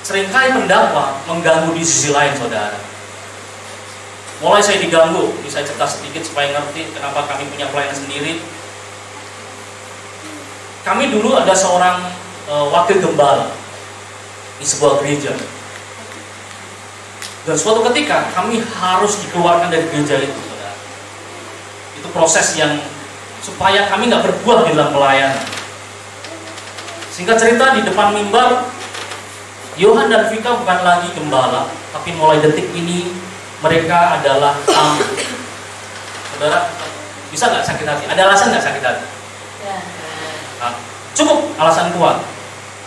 seringkali pendakwa mengganggu di sisi lain, saudara. Mulai saya diganggu, ini saya cerita sedikit supaya ngerti kenapa kami punya pelayanan sendiri. Kami dulu ada seorang wakil gembala di sebuah gereja. Dan suatu ketika kami harus dikeluarkan dari gereja itu, saudara. Itu proses yang supaya kami nggak berbuah di dalam pelayanan. Singkat cerita, di depan mimbar, Yohan dan Vika bukan lagi gembala, tapi mulai detik ini mereka adalah tamu. Saudara, bisa nggak sakit hati? Ada alasan nggak sakit hati? Nah, cukup alasan kuat.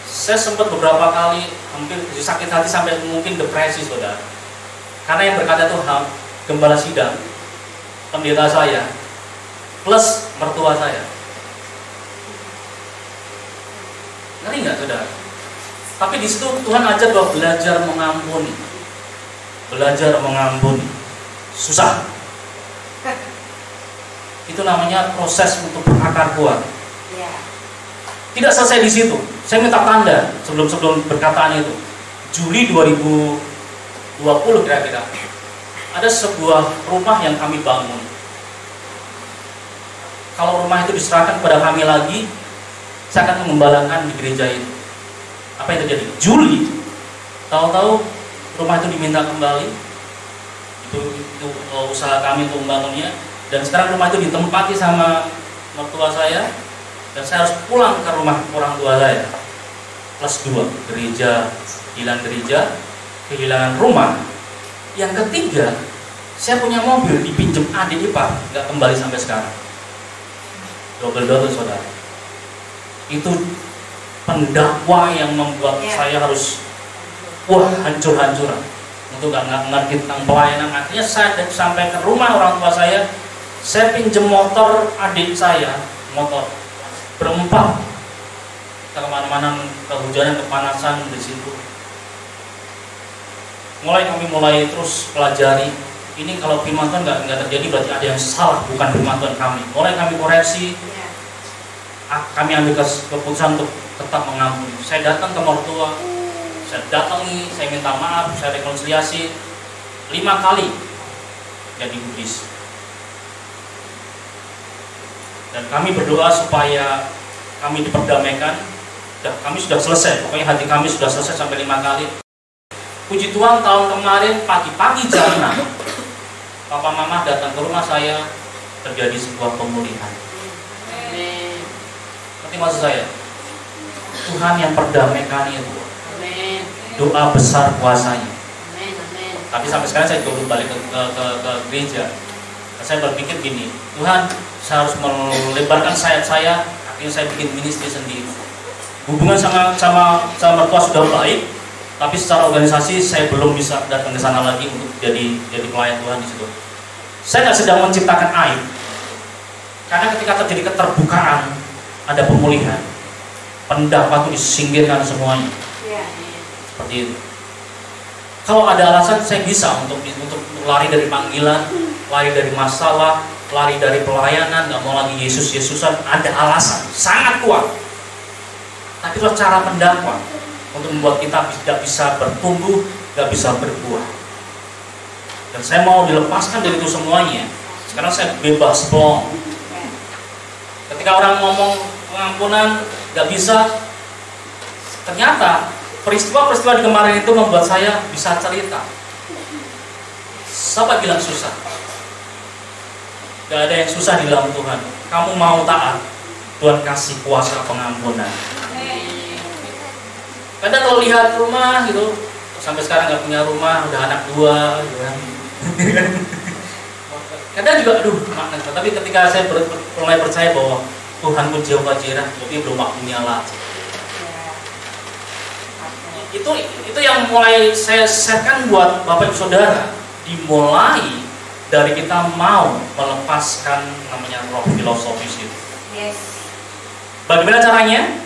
Saya sempat beberapa kali hampir sakit hati sampai mungkin depresi, saudara. Karena yang berkata itu gembala sidang, pendeta saya, plus mertua saya. Ngeri nggak, saudara? Tapi di situ Tuhan ajar bahwa belajar mengampuni, susah. Itu namanya proses untuk berakar kuat. Tidak selesai di situ. Saya minta tanda sebelum berkataan itu. Juli 2020 kira-kira. Ada sebuah rumah yang kami bangun. Kalau rumah itu diserahkan kepada kami lagi, saya akan mengembalakan di gereja itu. Apa yang terjadi? Juli, tahu-tahu rumah itu diminta kembali. Itu usaha kami untuk membangunnya. Dan sekarang rumah itu ditempati sama mertua saya. Dan saya harus pulang ke rumah orang tua saya. Plus 2, gereja, kehilangan rumah. Yang ketiga, saya punya mobil dipinjam adik ipar, nggak kembali sampai sekarang. Double saudara. Itu pendakwa yang membuat saya harus hancur-hancuran untuk nggak ngerti tentang pelayanan. Akhirnya saya sampai ke rumah orang tua saya pinjam motor adik saya, motor berempat. Kita kemana-mana, kehujanan, kepanasan di situ. Kami mulai terus pelajari. Ini kalau firman Tuhan nggak terjadi berarti ada yang salah, bukan firman Tuhan kami. Mulai kami koreksi. Kami ambil keputusan untuk tetap mengampuni. Saya datang ke mertua, saya datangi, saya minta maaf, saya rekonsiliasi 5 kali jadi Buddhis. Dan kami berdoa supaya kami diperdamaikan. Dan kami sudah selesai, pokoknya hati kami sudah selesai sampai 5 kali. Puji Tuhan, tahun kemarin pagi-pagi jam 6 Papa Mama datang ke rumah saya, terjadi sebuah pemulihan. Ngerti maksud saya? Tuhan yang perdamaikan itu. Doa besar kuasanya. Tapi sampai sekarang saya belum balik ke gereja. Saya berpikir gini, Tuhan, saya harus melebarkan sayap saya. Akhirnya saya bikin ministry sendiri. Hubungan sama mertua sudah baik, tapi secara organisasi saya belum bisa datang ke sana lagi untuk jadi pelayan Tuhan di situ. Saya nggak sedang menciptakan aib, karena ketika terjadi keterbukaan, ada pemulihan. Pendakwa itu disingkirkan semuanya. Seperti itu. Kalau ada alasan, saya bisa untuk lari dari panggilan, lari dari masalah, lari dari pelayanan, nggak mau lagi Yesusan. Ada alasan, sangat kuat. Tapi itulah cara pendakwa untuk membuat kita tidak bisa bertumbuh, tidak bisa berbuah. Dan saya mau dilepaskan dari itu semuanya. Sekarang saya bebas plong. Ketika orang ngomong pengampunan nggak bisa, ternyata peristiwa-peristiwa di kemarin itu membuat saya bisa cerita. Siapa bilang susah? Gak ada yang susah di dalam Tuhan. Kamu mau taat, Tuhan kasih kuasa pengampunan. Kadang kalau lihat rumah gitu, sampai sekarang nggak punya rumah, udah anak 2, gitu kan. Kadang juga, makna. Tapi ketika saya mulai percaya bahwa Tuhan pun Jehovah Jireh, tapi belum waktunya lah. Itu yang mulai saya sharekan buat Bapak Ibu Saudara. Dimulai dari kita mau melepaskan namanya roh filosofis itu. Bagaimana caranya?